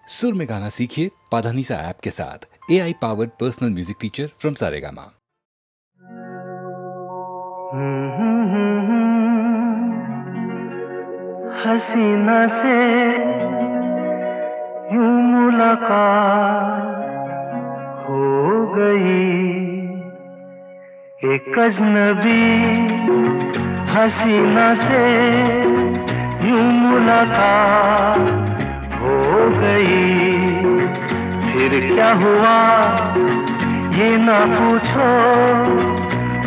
सुर में गाना सीखिए पाधानीसा ऐप के साथ। AI powered personal music teacher from Saregama. हसीना से यूं मुलाकात हो गई, एक अजनबी हसीना से यूं मुलाकात हो गई। फिर क्या हुआ ये ना पूछो,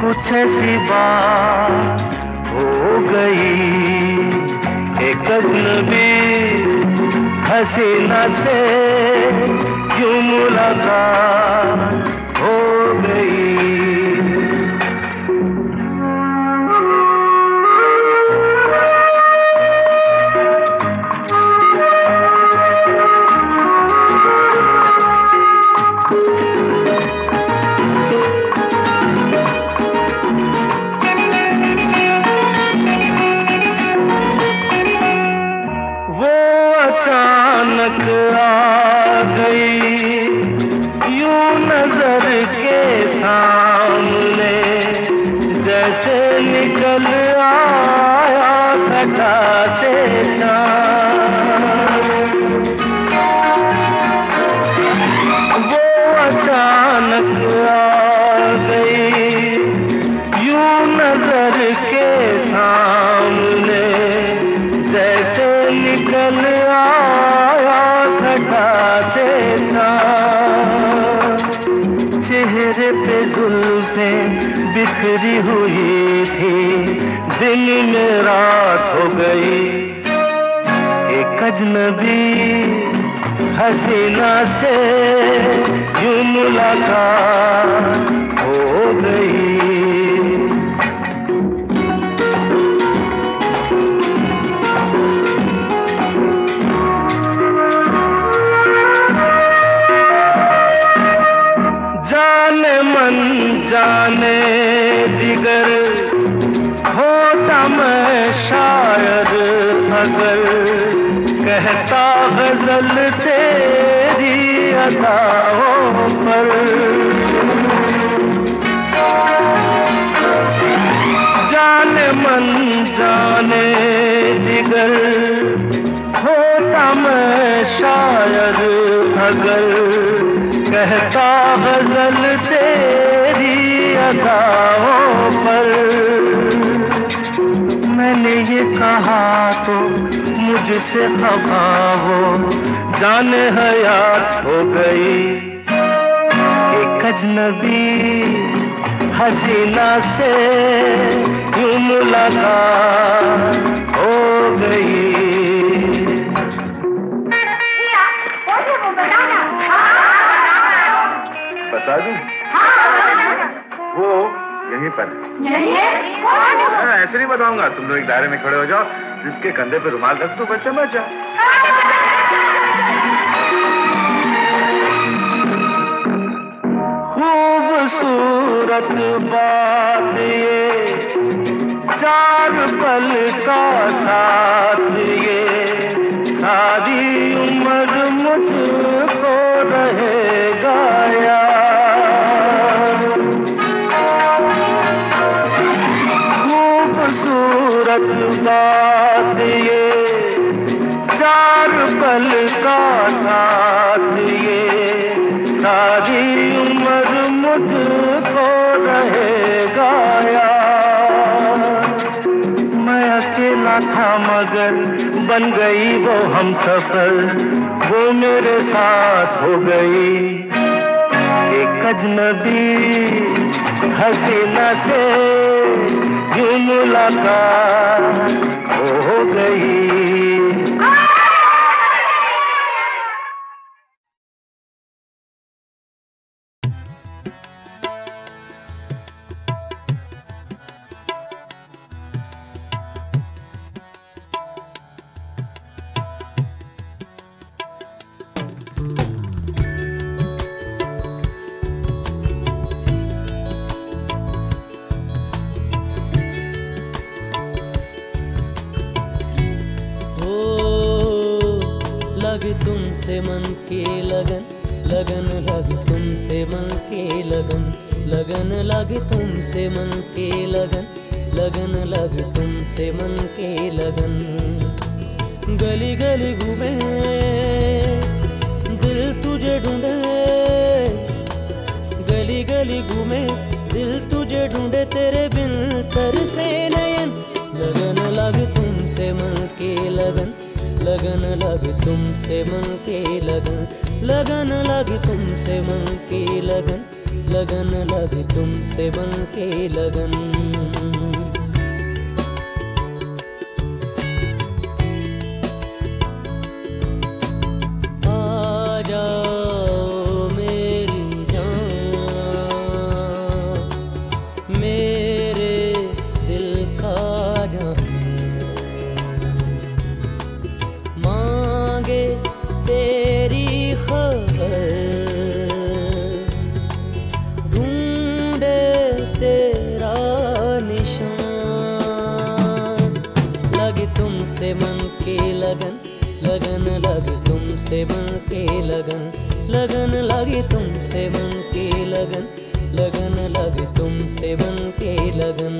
कुछ ऐसी बात हो गई। एक अजनबी हसीना से यूं मुलाकात हो गई। अचानक आ गई यूं नजर के सामने, जैसे निकल आया घटा से चाँद। वो अचानक आ गई यूं नजर के सामने, जैसे निकल चेहरे पे जुल्फें बिखरी हुई थी, दिन में रात हो गई। एक अजनबी हसीना से यूं मुलाकात हो गई। जाने जिगर होता मैं शायद अगर, कहता गजल तेरी अदाओं पर। जाने मन जाने जिगर होता मैं शायद अगर, कहता गजल तेरी अदाओं पर। मैंने ये कहा तो मुझसे खफा वो जाने हयात हो गई। एक अजनबी हसीना से यूं मुलाकात हो गई। बता दूं? वो यहीं पर ऐसे नहीं बताऊंगा। तुम लोग एक दायरे में खड़े हो जाओ, जिसके कंधे पे रुमाल रख दो, बस समझ जाओ। खूबसूरत बात ये, चार पल का साथ ये, सारी उम्र मुझको रहेगा याद। खूबसूरत बात ये, चार पल का साथ ये, सारी उम्र मुझको रहेगा याद। मैं अकेला था मगर बन गई वो हमसफर, वो मेरे साथ हो गई। एक अजनबी हसीना से यूं मुलाकात हो गई। तुमसे मन की लगन, लगन लगी तुमसे मन की लगन, लगन लगी तुमसे मन की लगन, लगन लगी तुमसे मन की लगन। गली गली घूमे दिल तुझे ढूंढे, गली गली घूमे दिल तुझे ढूंढे, तेरे बिन तरसे नयन। लगन लगी तुमसे मन की लगन, लगन लगी तुमसे मन की लगन, लगन लगी तुमसे मन की लगन, लगन लगी तुमसे मन की लगन। आ जाओ मेरी जान, मेरे दिल का जान, मांगे तेरी खबर, ढूंढे तेरा निशान। लगी तुमसे मन की लगन, लगन लगी तुमसे मन की लगन, लगन लगी तुमसे मन की लगन, लगन लगी तुमसे मन की लगन।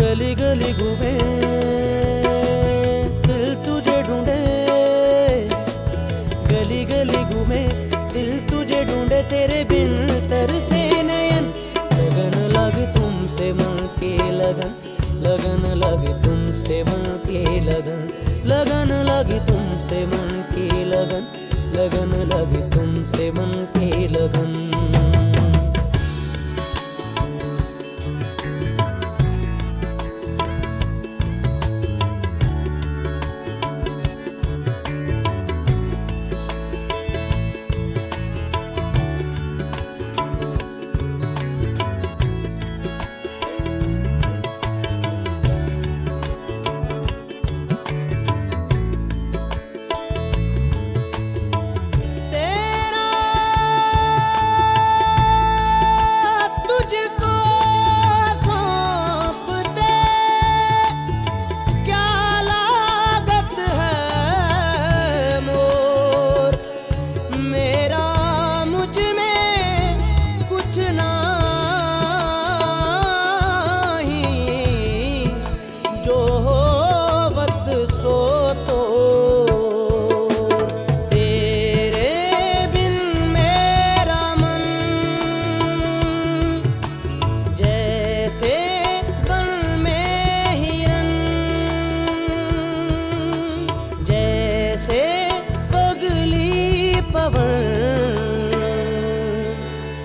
गली गली घूमे दिल तुझे ढूंढे, गली गली घूमे दिल तुझे ढूंढे, तेरे बिन तरसे नयन। लगन लगी तुमसे मन की लगन, लगन लगी तुमसे मन की लगन, लगन लगी तुमसे मन की लगन, लगन लगी तुमसे मन की लगन।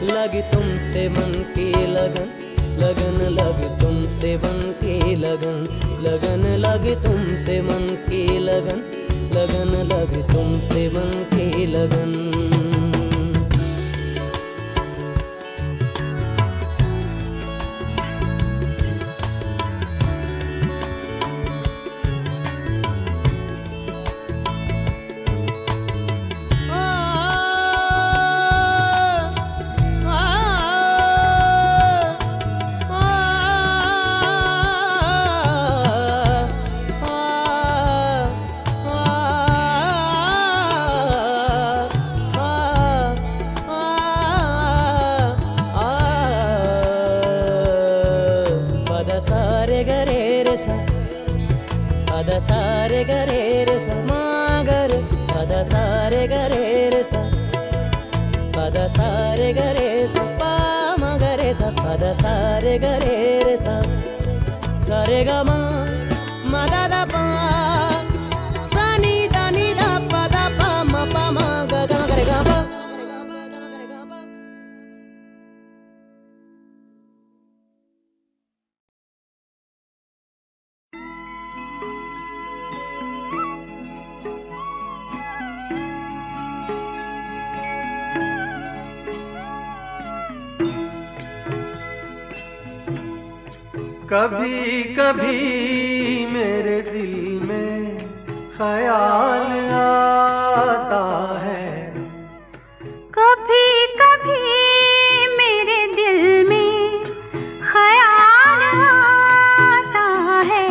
लगी तुमसे मन की लगन, लगन लगी तुमसे मन की लगन, लगन लगी तुमसे मन की लगन, लगन लगी तुमसे मन की लगन। सारे गरे रे सा, पदा सारे गरे रे सा, मागर पदा सारे गरे रे सा, पदा सारे गरे सा, पा मगरे सा, पदा सारे गरे रे सा, सारे ग मा दा दा पा, सा नी दा पा दा पा म पा म ग ग ग रे ग पा। कभी कभी मेरे दिल में ख्याल आता है, कभी कभी मेरे दिल में ख्याल आता है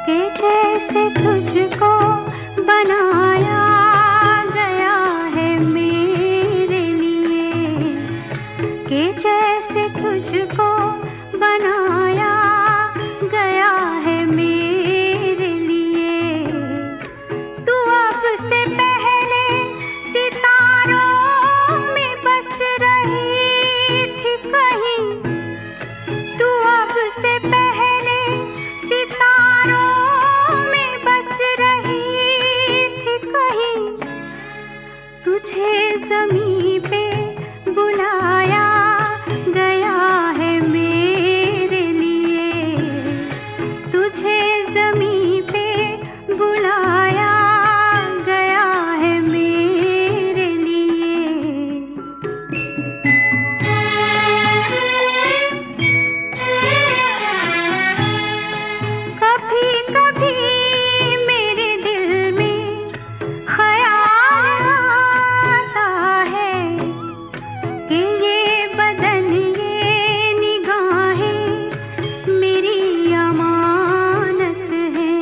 कि जैसे तुझको बनाया से पहले सितारों में बस रही थी कहीं, तू अब से पहले सितारों में बस रही थी कहीं। तुझे ज़मीं पे बुलाया गया है मेरे लिए, तुझे ज़मीं पे बुलाया गया है मेरे लिए। कभी कभी मेरे दिल में ख्याल आता है कि ये बदन ये निगाहें मेरी अमानत हैं,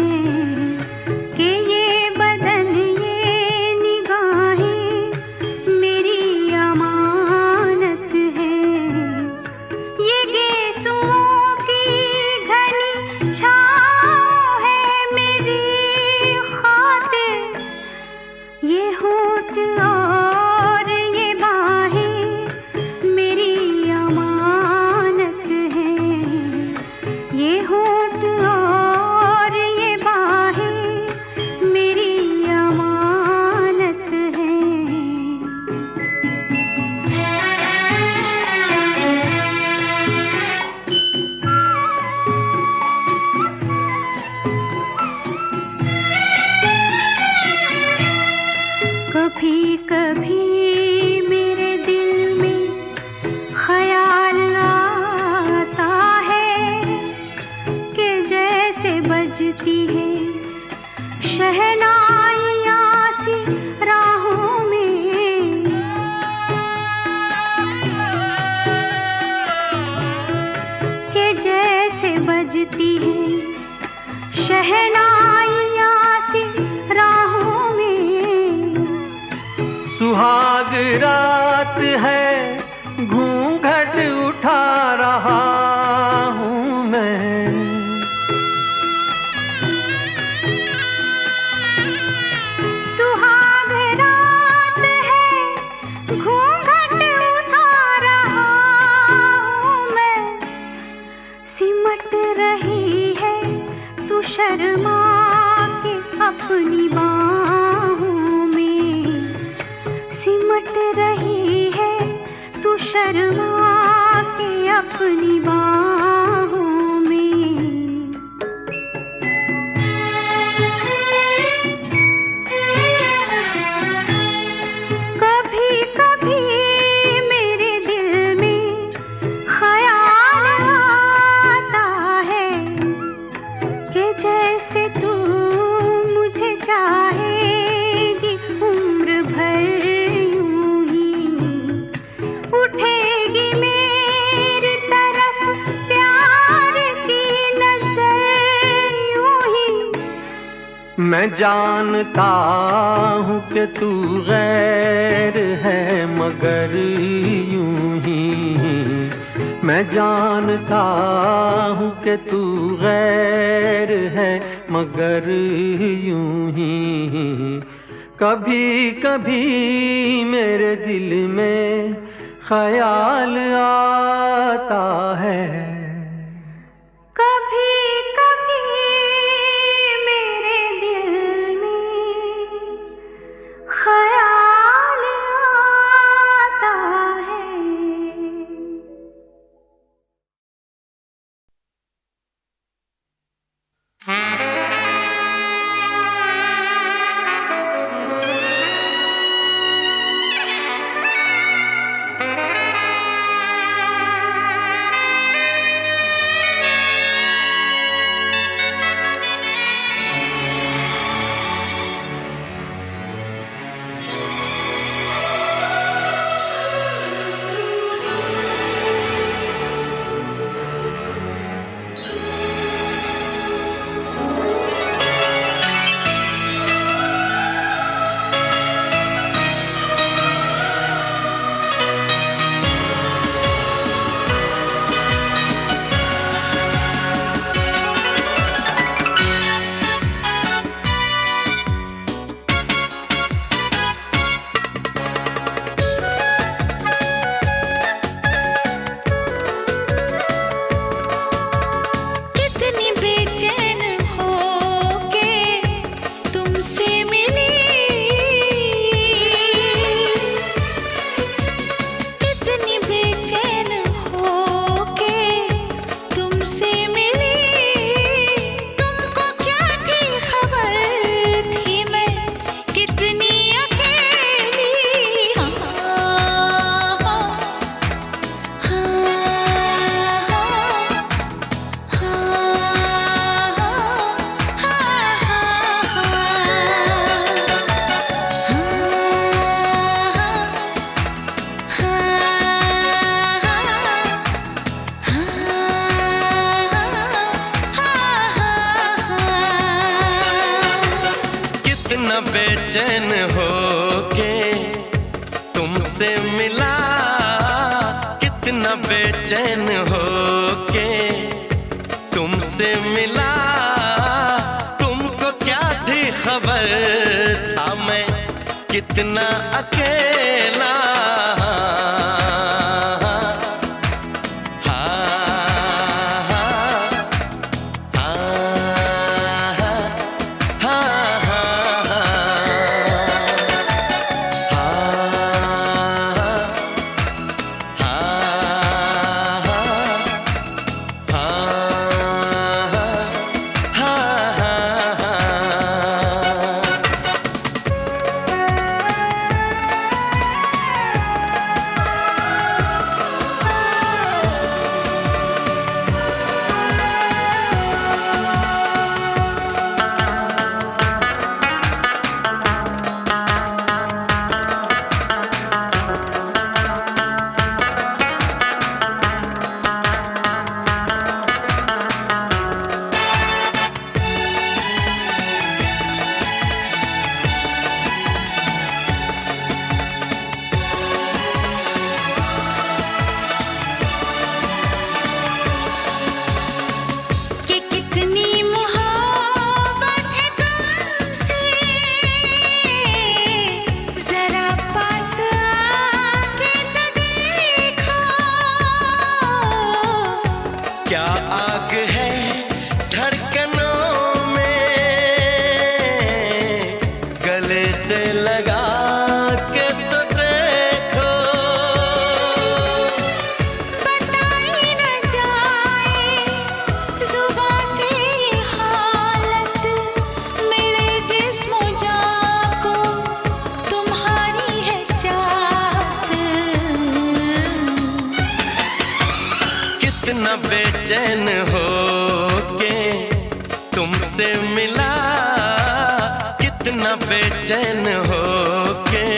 कि ये बदन ये निगाहें मेरी अमानत हैं। ये गेसुओं की घनी छाँव है मेरी खातिर, ये होठ और ये बाहें मेरी अमानत हैं, ये होठ और ये बाहें मेरी अमानत हैं। कभी कभी मेरे दिल में ख्याल आता है कि जैसे बजती है शहनाइयाँ सी राहों में, कि जैसे बजती है शहनाइयाँ सी राहों में। सुहाग रात है घूंघट उठा रहा हूँ मैं, सुहाग रात है घूंघट उठा रहा हूँ मैं। सिमट रही है तू शर्मा के अपनी बाहों में, सिमट रही है तू शर्मा के अपनी बाहों में। कभी कभी मेरे दिल में ख्याल आता है कि जैसे तू मुझे चाहेगी उम्र भर यूं ही, उठेगी मेरी तरफ प्यार की नजर यूं ही। मैं जानता हूँ कि तू गैर है मगर यूं ही, मैं जानता हूँ कि तू गैर है मगर यूं ही। कभी कभी मेरे दिल में ख्याल आता है, कभी कभी मेरे दिल में ख्याल आता है। बेचैन होके तुमसे मिला, कितना बेचैन होके तुमसे मिला। तुमको क्या थी खबर था मैं कितना अकेला। क्या आग है धड़कनों में, गले से लगा के तो देखो। बताई न जाए जुबां से हालत मेरे जिस्म जान को, तुम्हारी है चाहत। कितना बेचैन होके तुमसे मिला, कितना बेचैन होके।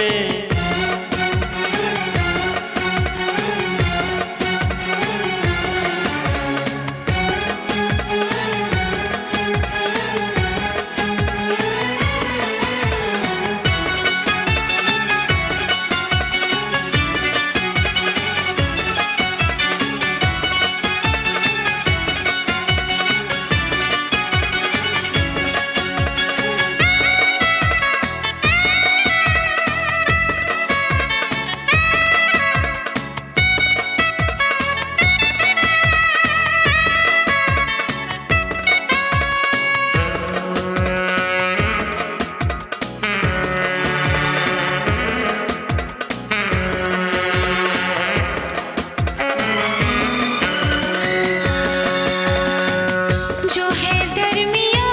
जो है दरमियाँ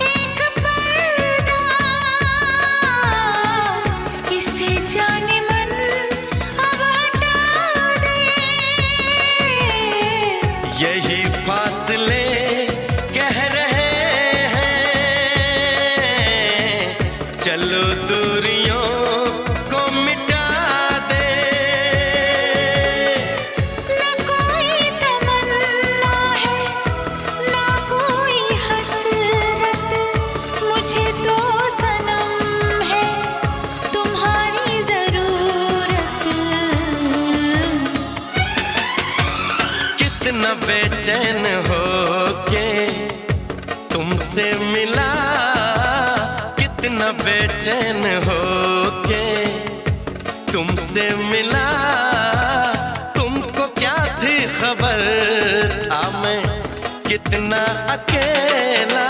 एक पर्दा, इसे जाने मन अब हटा दे। यही फासले कह रहे हैं, चलो दूरियों को मिटा दे। न कोई तमन्ना है ना कोई हसरत, मुझे तो सनम है तुम्हारी जरूरत। कितना बेचैन होके तुमसे मिला, कितना बेचैन होके तुमसे मिला। तुमको क्या थी खबर था मैं कितना अकेला।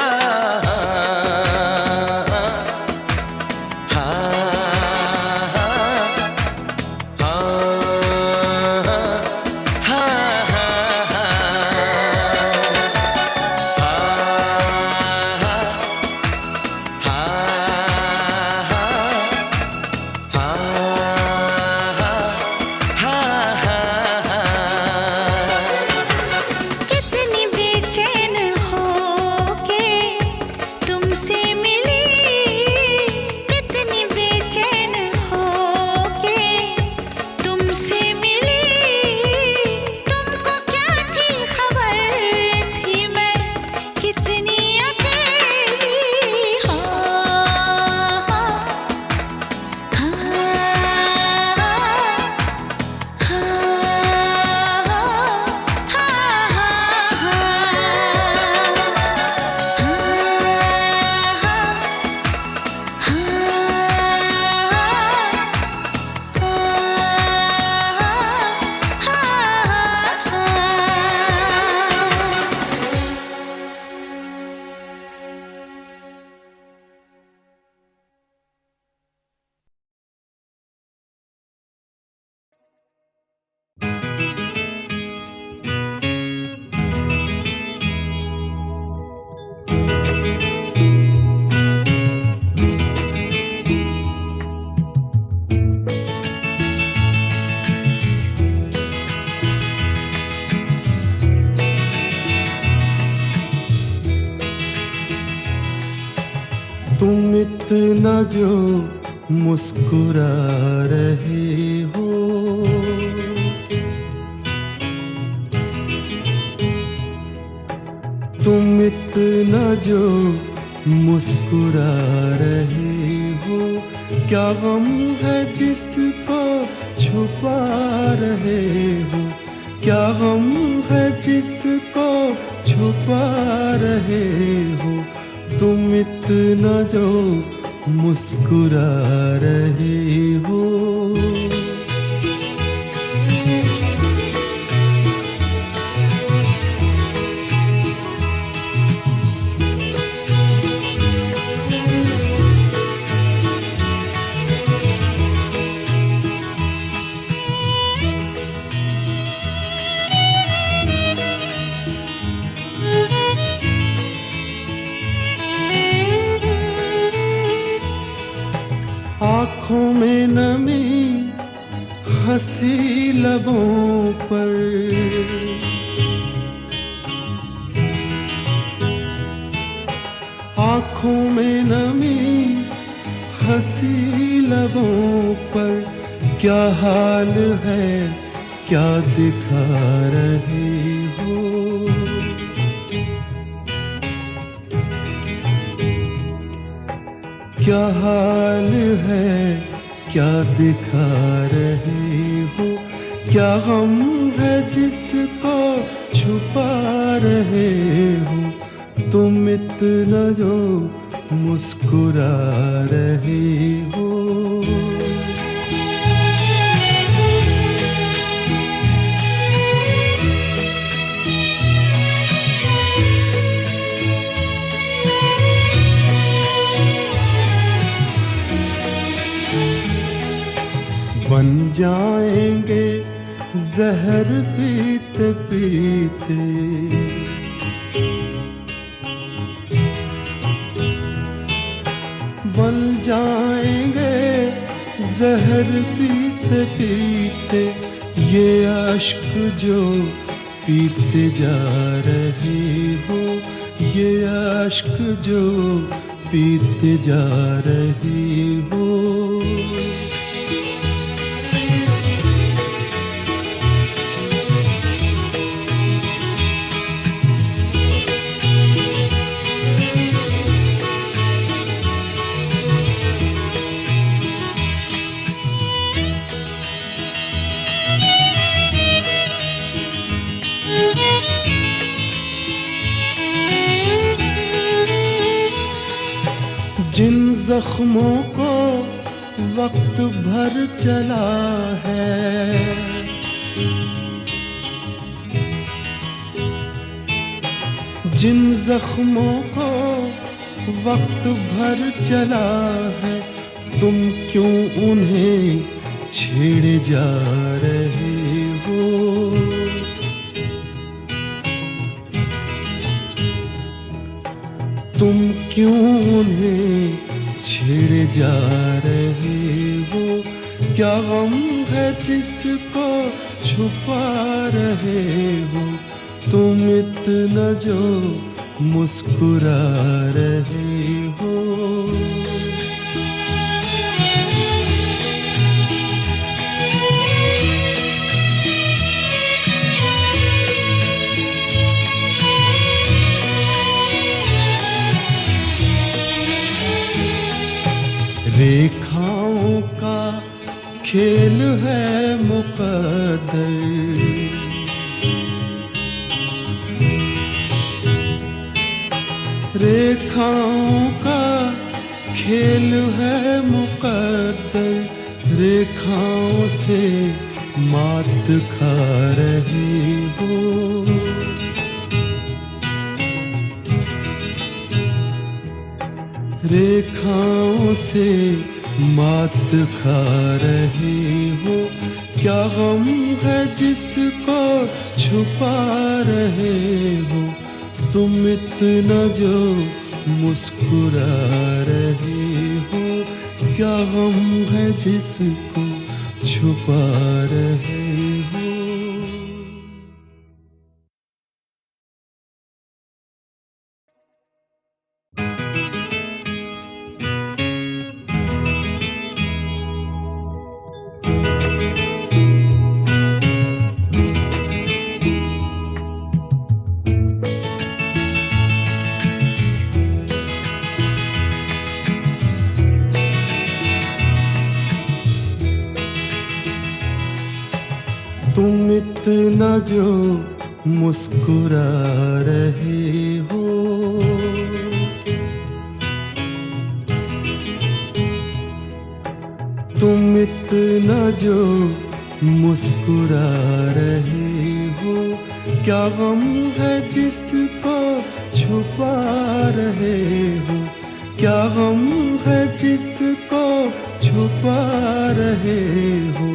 कितनी बेचैन होके जो मुस्कुरा रहे हो, तुम इतना जो मुस्कुरा रहे हो, क्या गम है जिसको छुपा रहे हो, क्या गम है जिसको छुपा रहे हो, तुम इतना जो मुस्कुरा रहे हो। आँखों में नमी हंसी लबों पर, आँखों में नमी हंसी लबों पर, क्या हाल है क्या दिखा रहे हो, क्या हाल है क्या दिखा रहे हो, क्या गम है जिसको छुपा रहे हो, तुम इतना जो मुस्कुरा रहे हो। बन जाएंगे जहर पीते पीते, बन जाएंगे जहर पीते पीते, ये अश्क जो पीते जा रहे हो, ये अश्क जो पीते जा रहे हो। जिन जख्मों को वक्त भर चला है, जिन जख्मों को वक्त भर चला है, तुम क्यों उन्हें छेड़े जा रहे हो, तुम क्यों उन्हें छेड़े जा रहे हो, क्या गम है जिसको छुपा रहे हो, तुम इतना जो मुस्कुरा रहे हो। रेखाओं का खेल है मुकद्दर, रेखाओं का खेल है मुकद्दर, रेखाओं से मात खा रही हो, रेखाओं से मात खा रहे हो, क्या गम है जिसको छुपा रहे हो, तुम इतना जो मुस्कुरा रहे हो, क्या गम है जिसको छुपा रहे हो। इतना जो मुस्कुरा रहे हो, तुम इतना जो मुस्कुरा रहे हो, क्या गम है जिसको छुपा रहे हो, क्या गम है जिसको छुपा रहे हो,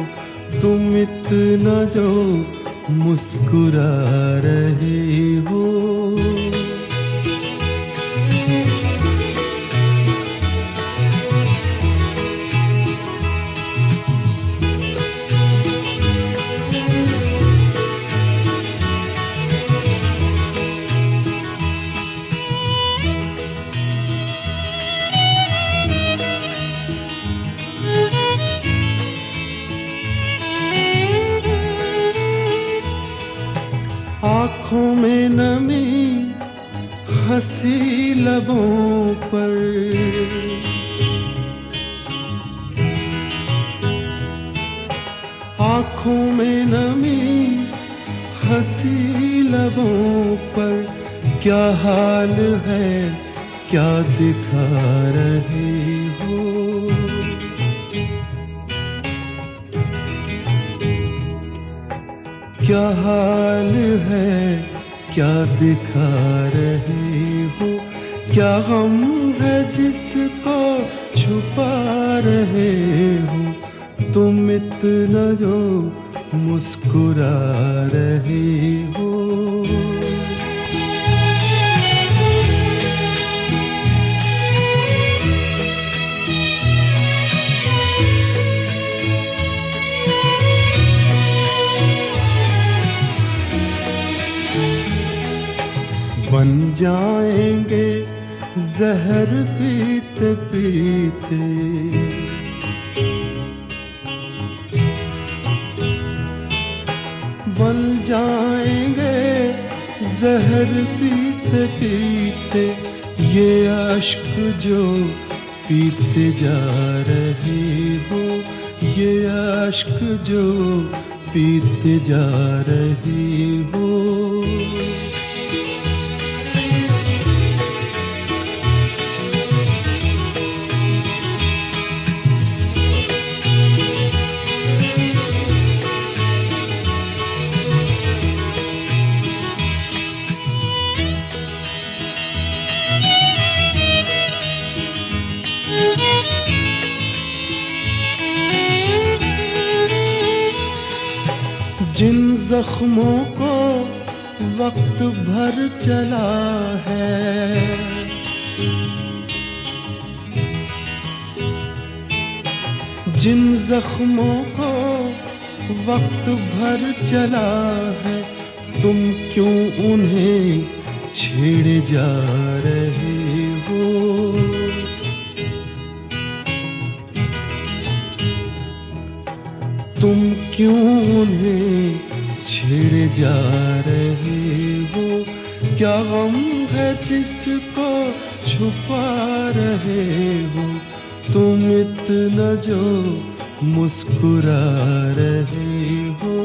तुम इतना जो मुस्कुरा रहे हो। आँखों में नमी हंसी लबों पर, आँखों में नमी हंसी लबों पर, क्या हाल है क्या दिखा रहे हो, क्या हाल है क्या दिखा रहे हो, क्या गम है जिसको छुपा रहे हो, तुम इतना जो मुस्कुरा रहे हो। बन जाएंगे जहर पीते पीते, बन जाएंगे जहर पीते पीते, ये अश्क जो पीते जा रहे हो, ये अश्क जो पीते जा रहे हो। जिन जख्मों को वक्त भर चला है, जिन जख्मों को वक्त भर चला है, तुम क्यों उन्हें छेड़े जा रहे हो, तुम क्यों उन्हें छेड़े जा रहे हो, क्या गम है जिसको छुपा रहे हो, तुम इतना जो मुस्कुरा रहे हो।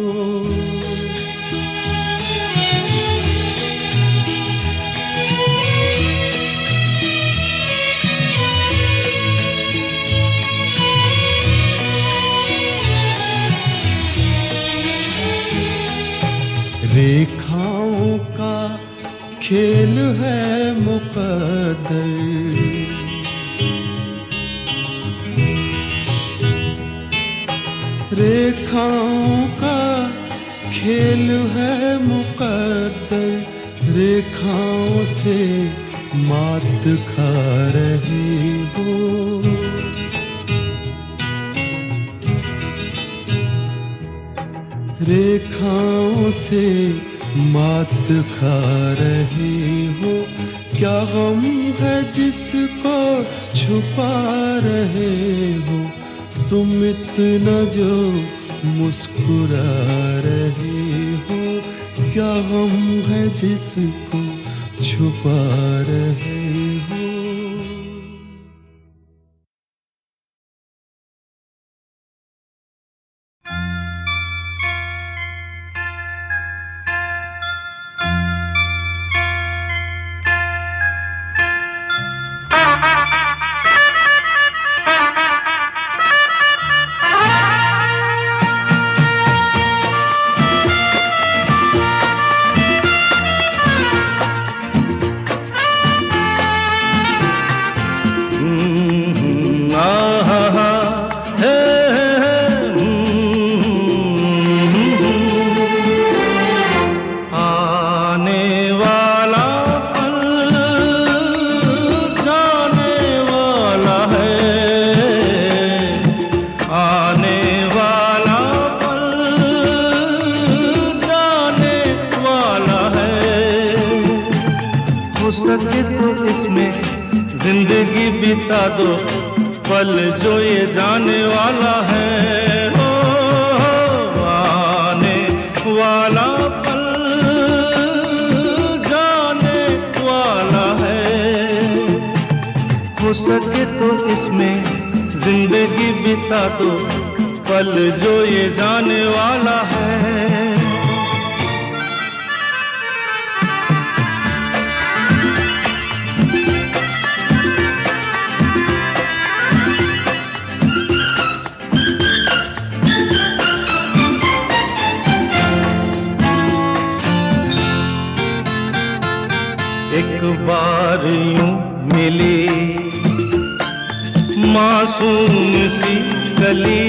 रेखाओं का खेल है मुकद्दर, रेखाओं का खेल है मुकद्दर, रेखाओं से मात खा रही हो, रेखाओं से मात खा रही हो, क्या गम है जिसको छुपा रहे हो, तुम इतना जो मुस्कुरा रहे हो, क्या गम है जिसको छुपा रहे हो। सके तो इसमें जिंदगी बिता दो, पल जो ये जाने वाला है। हो आने वाला पल जाने वाला है। हो सके तो इसमें जिंदगी बिता दो, पल जो ये जाने वाला है। एक बार यूं मिली मासूम सी कली,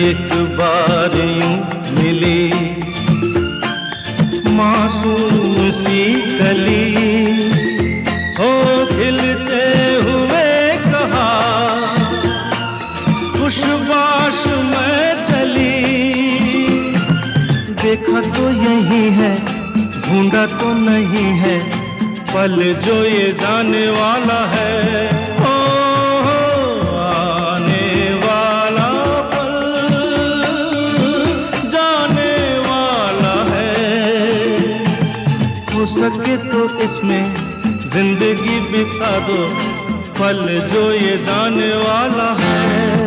एक बार यूं मिली मासूम सी कली, हो खिलते हुए कहा खुशबाश में चली। देखा तो यही है, ढूंढा तो नहीं है, पल जो ये जाने वाला है। ओ आने वाला पल जाने वाला है। हो सके तो इसमें जिंदगी बिता दो, पल जो ये जाने वाला है।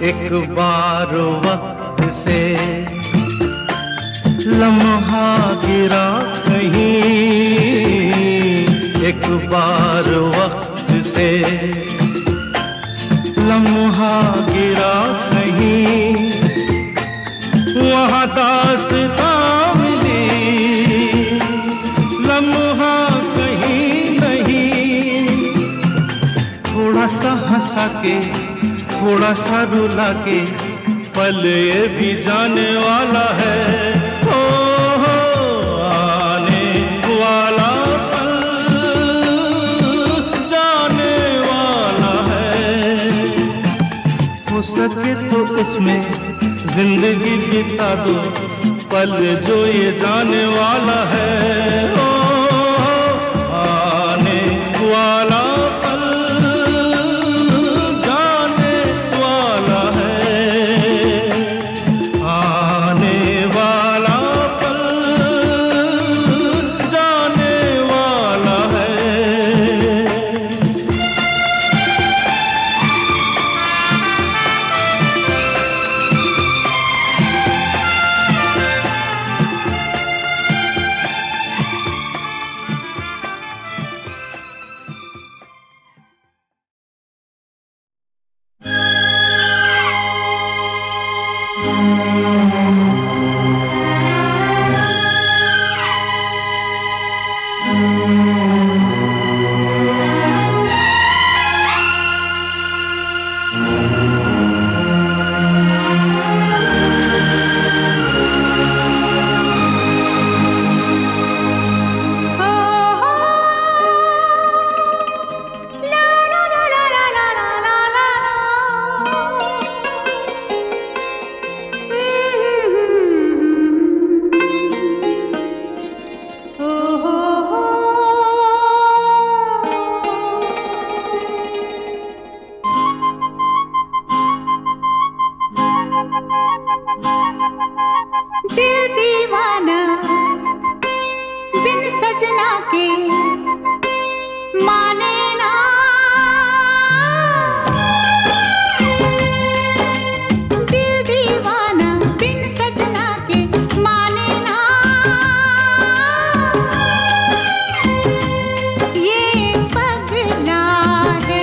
एक बार वक्त से लम्हा गिरा कहीं, एक बार वक्त से लम्हा गिरा कहीं, वहाँ दास्तां मिली लम्हा कहीं नहीं। थोड़ा सा हंसा के थोड़ा सा रुला के, पल ये भी जाने वाला है। ओ आने वाला पल जाने वाला है। हो सके तो इसमें जिंदगी बिता दो, पल जो ये जाने वाला है। ओ आने वाला ये पगला है।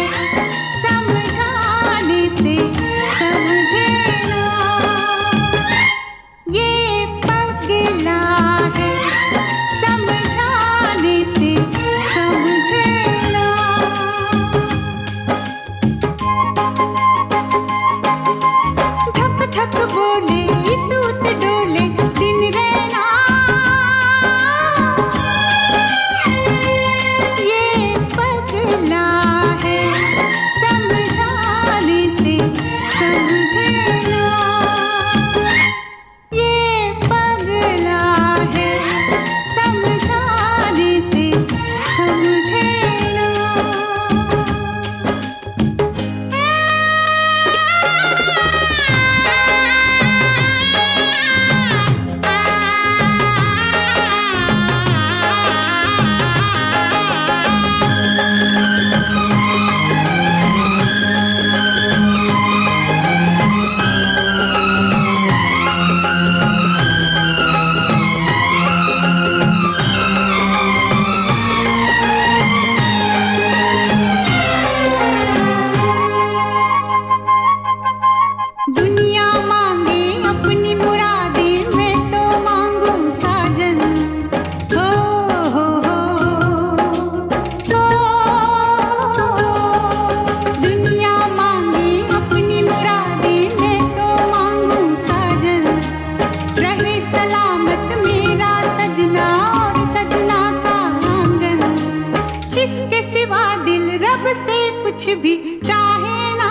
भी चाहे ना,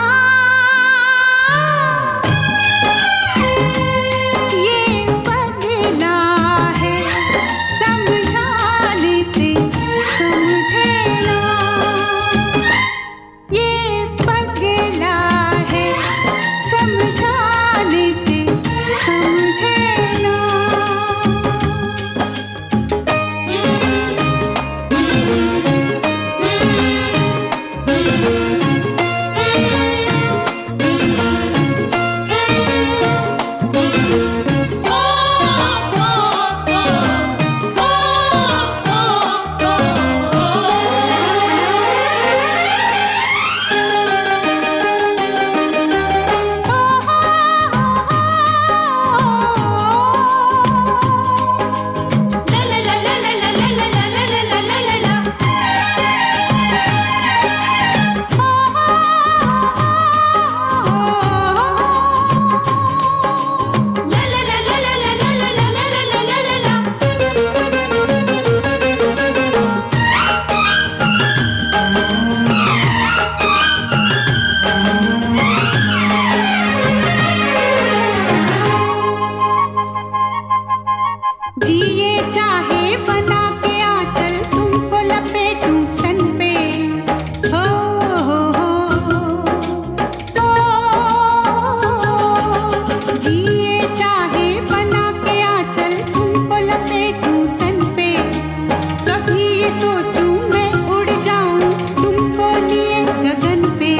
ये पगला है समझाने से समझे ना, ये पगला है समझाने से समझे ना। जिए चाहे बना के आंचल तुमको लपेटूं तन पे, हो जिए चाहे बना के आंचल तुमको लपेटूं तन पे, कभी ये सोचूं मैं उड़ जाऊं तुमको लिए गगन पे,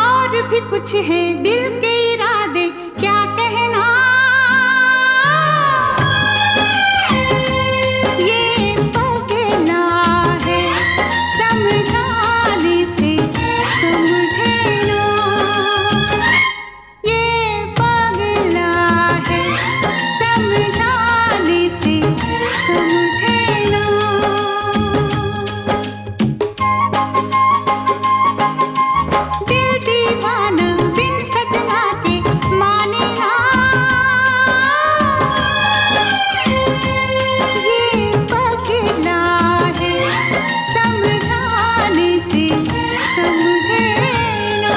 और भी कुछ है दिल के इरादे क्या कहना, ये पगला है समझाने से समझे ना, ये पगला है समझाने से समझे ना। दिल दीवाना बिन सजना के माने ना, ये पगला है समझाने से समझे ना।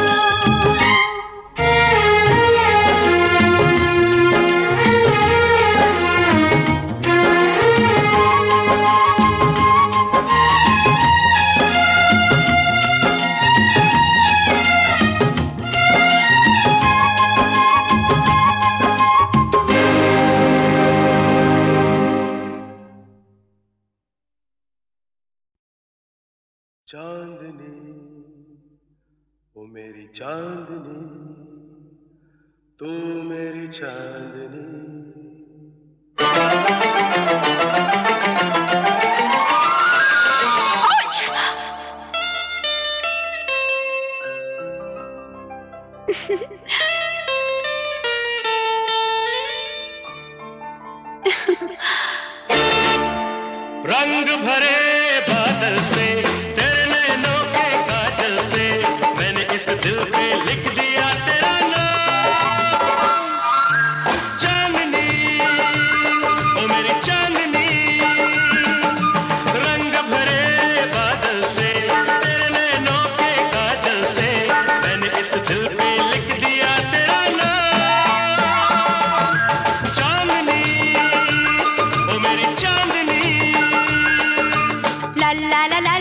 चांदनी ओ मेरी चांदनी, तू मेरी चांदनी। रंग भरे बादल से तेरे नैनों के काजल से मैंने इस दिल पे लिख दिया तेरा नाम। चांदनी ओ मेरी चांदनी, रंग भरे बादल से तेरे नैनों के काजल से मैंने इस दिल पे लिख दिया तेरा नाम। चांदनी ओ मेरी चांदनी, ला ला ला ला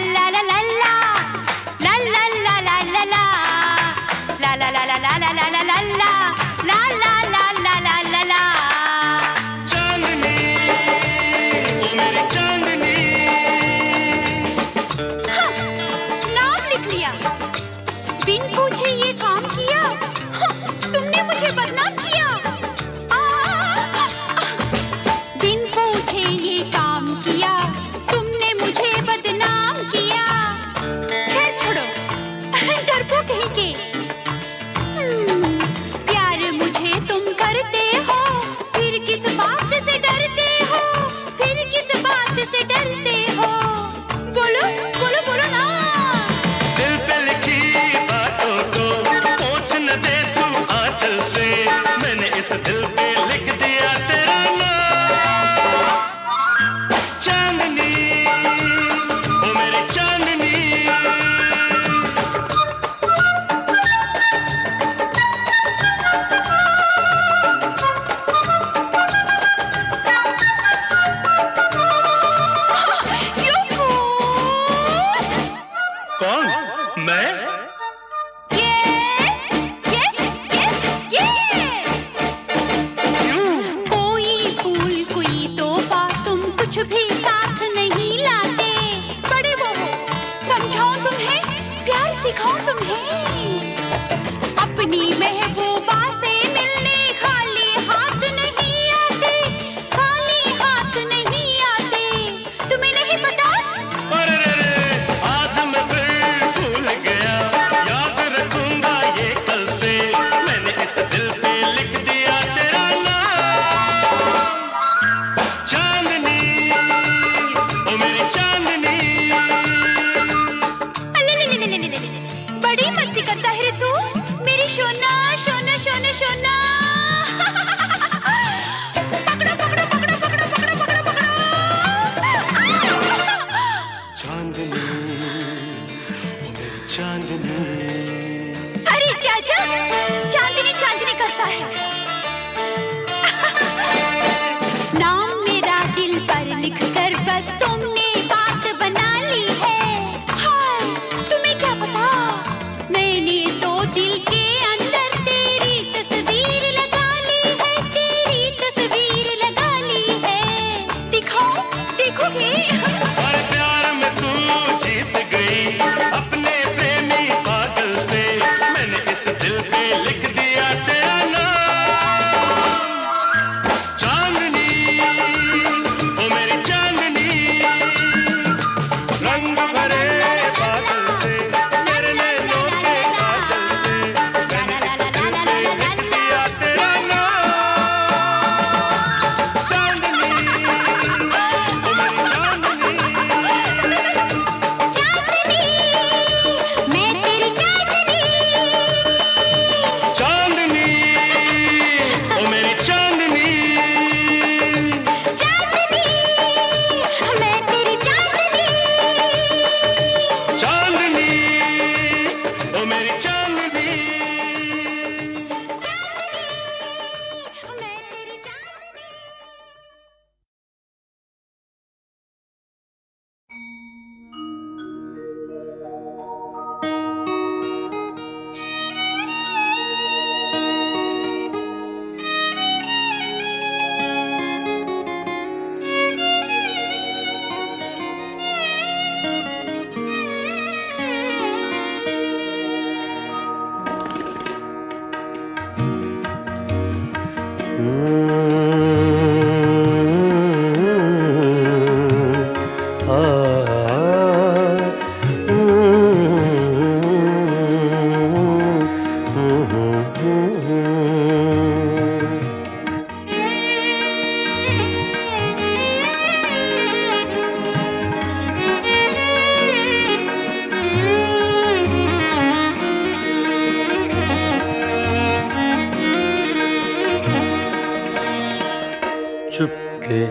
चुपके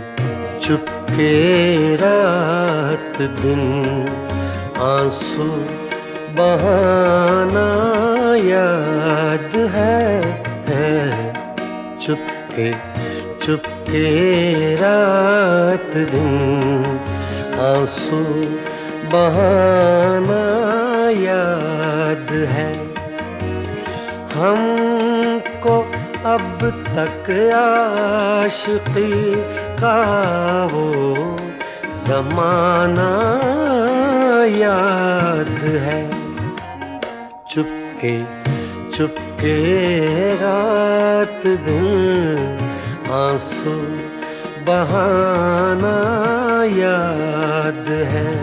चुपके रात दिन आंसू बहाना याद है चुपके चुपके रात दिन आंसू बहाना याद है। हमको अब तक आशिकी का वो ज़माना याद है। चुपके चुपके रात दिन आंसू बहाना याद है।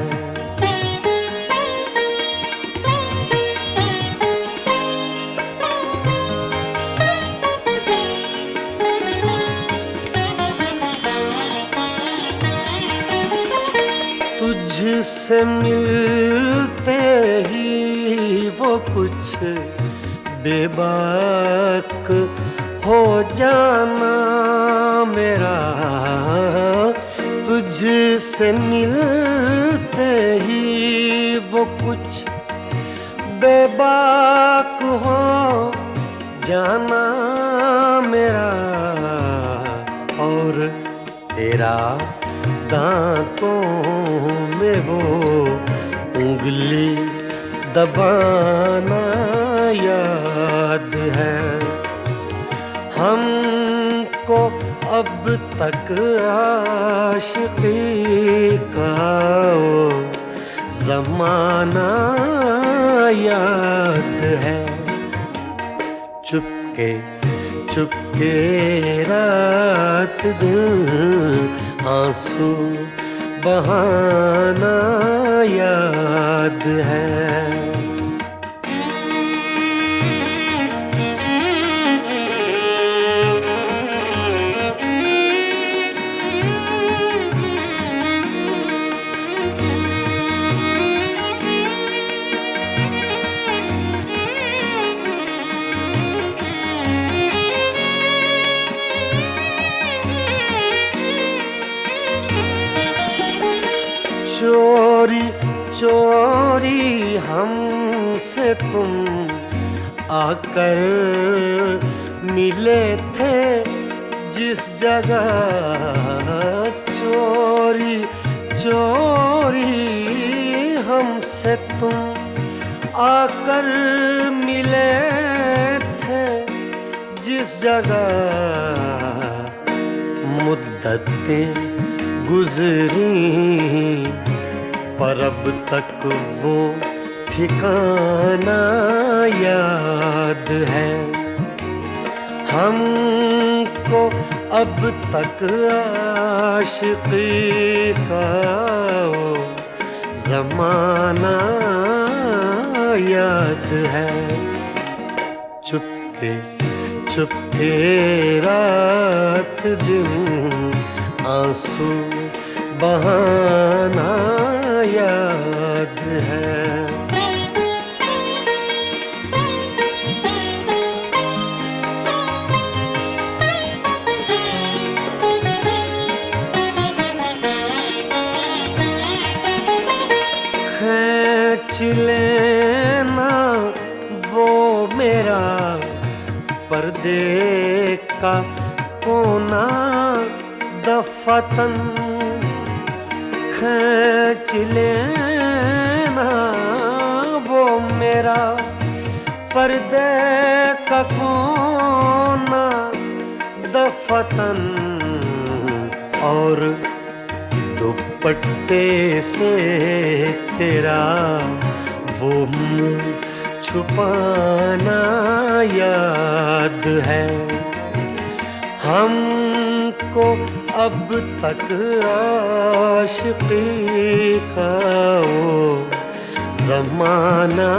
तुझसे मिलते ही वो कुछ बेबाक हो जाना मेरा, तुझसे मिलते ही वो कुछ बेबाक हो जाना मेरा, और तेरा दांतों में वो उंगली दबाना याद है। हमको अब तक आशिकी का वो ज़माना याद है। चुपके चुपके रात दिन आंसू बहाना याद है। चोरी चोरी हमसे तुम आकर मिले थे जिस जगह, चोरी चोरी हमसे तुम आकर मिले थे जिस जगह, मुद्दतें गुजरी पर अब तक वो ठिकाना याद है। हमको अब तक आशिकी का वो ज़माना याद है। चुपके चुपके रात दिन आंसू बहाना याद है। खींच लेना वो मेरा पर्दे का कोना दफतन, खींच लेना वो मेरा पर्दे का कोना दफतन, और दुपट्टे से तेरा वो मुँह छुपाना याद है। हमको अब तक आशिकी का वो ज़माना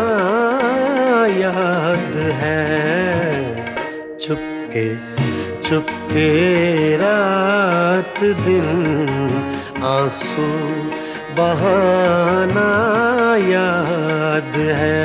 याद है। चुपके चुपके रात दिन आंसू बहाना याद है।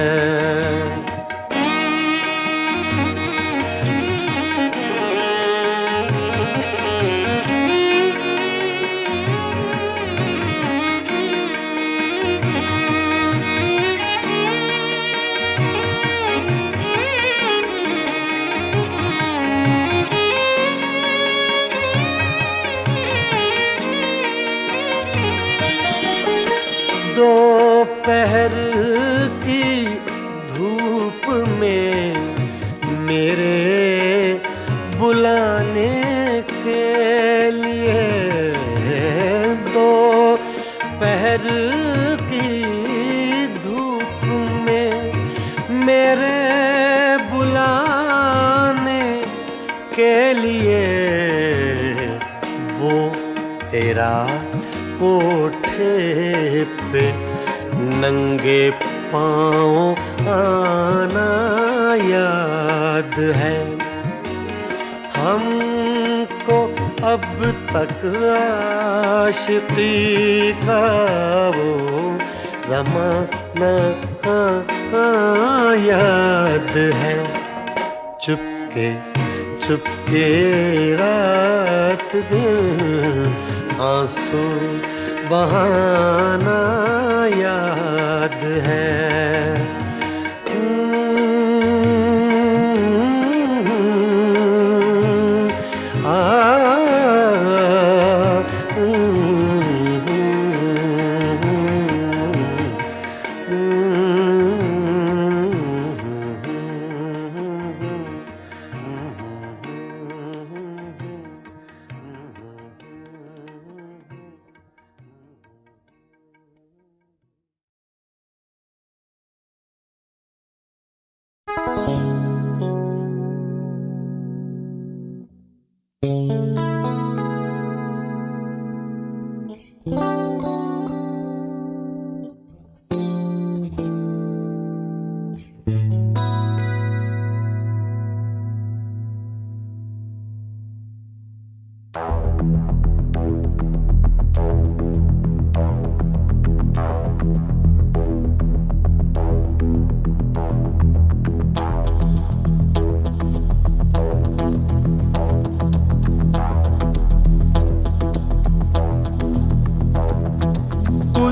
दोपहर की धूप में मेरे बुलाने के लिए, दोपहर की धूप में मेरे बुलाने के लिए, वो तेरा कोठे पे नंगे पाँव आना याद है। हमको अब तक आशिकी का वो ज़माना याद है। चुपके चुपके रात दिन आंसू बहाना याद है।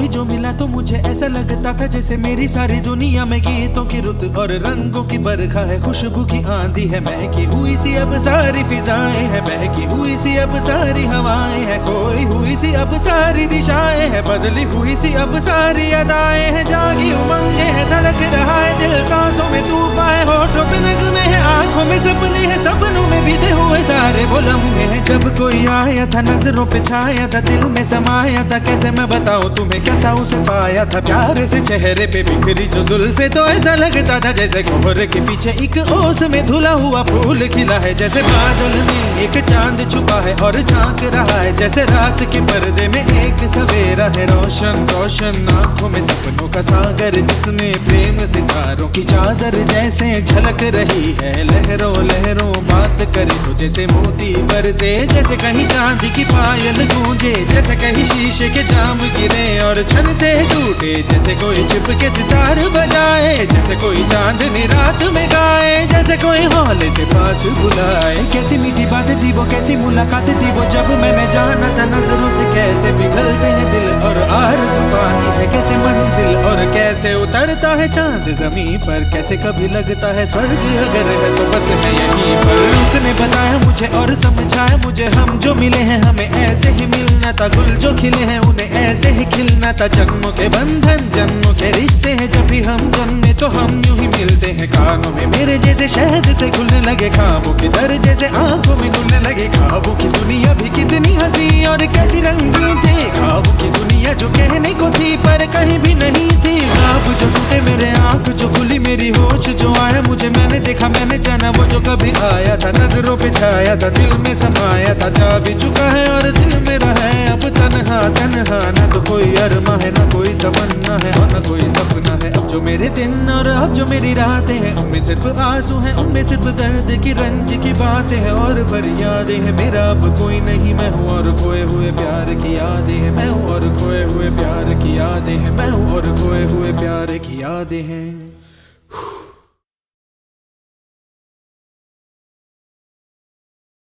जो मिला तो मुझे ऐसा लगता था जैसे मेरी सारी दुनिया में गीतों की रुत और रंगों की बरखा है, खुशबू की आंधी है, महकी हुई सी अब सारी फिजाएं है, बहकी हुई सी अब सारी हवाएं है, खोई हुई सी अब सारी दिशाएं है, बदली हुई सी अब सारी अदाएं है, जागी उमंगे है, धड़क रहा है दिल, सांसों में तूफान है, होठों पे नगमे है, आंखों में सपने हैं, सपनों में बीते हुए सारे वो लम्हे हैं। जब कोई आया था नजरों पे छाया था, दिल में समाया था, कैसे मैं बताऊं तुम्हें कैसा उसे पाया था, प्यार से चेहरे पे बिखरी जो जुल्फे, तो ऐसा लगता था जैसे कोहरे के पीछे एक ओस में धुला हुआ फूल खिला है, जैसे बादल में एक चांद छुपा है और झांक रहा है, जैसे रात के पर्दे में एक सवेरा है, रोशन रोशन आंखों में सपनों का सागर, जिसमें प्रेम सितारों की चादर जैसे झलक रही है, लहरों लहरों बात करे तो जैसे मोती बरसे, जैसे कहीं चांदी की पायल गूंजे, जैसे कहीं शीशे के जाम गिरे और छन से टूटे, जैसे कोई छिप के सितार बजाए, जैसे कोई चांदनी रात में गाए, जैसे कोई हौले से पास बुलाए। कैसी मीठी बात थी वो, कैसी मुलाकात थी वो, जब मैंने जाना था नजरों से कैसे पिघलते हैं दिल और आरज़ू पाती है कैसे मंजिल, और कैसे उतरता है चांद ज़मीं पर, कैसे कभी लगता है स्वर्ग अगर है तो बस है यहीं पर। उसने बताया मुझे और समझाया मुझे, हम जो मिले हैं हमें ऐसे ही मिलना था, गुल जो खिले हैं उन्हें ऐसे ही खिलना था, जन्मों के बंधन जन्मों के रिश्ते हैं, जब भी हम जन्मे तो हम यूं ही मिलते हैं। कानों में मेरे जैसे शहद से खुलने लगे ख्वाबों के दर, जैसे आंखों में घुलने लगे ख्वाबों की दुनिया भी कितनी हंसी और कैसी रंगीन थी, ख्वाबों की दुनिया जो कहने को थी पर कहीं भी नहीं थी, ख्वाब जो टूटे मेरे आंख जो खुली मेरी होश जो आया मुझे, मैंने देखा मैंने जाना वो जो कभी आया था, नजरों पे छाया था, दिल में समाया था, जा भी चुका है और दिल मेरा है अब तन्हा तन्हा, ना तो कोई अरमा है ना कोई तमन्ना है और ना कोई सपना है। अब जो मेरे दिन और अब जो मेरी रातें हैं उनमें सिर्फ आंसू हैं, उनमें सिर्फ दर्द की रंज की बातें हैं और फरियादें हैं, मेरा अब कोई नहीं मैं हूँ और खोए हुए प्यार की यादें हैं, मैं हूँ और खोए हुए प्यार की यादें हैं, मैं हूँ और खोए हुए प्यार की यादें हैं।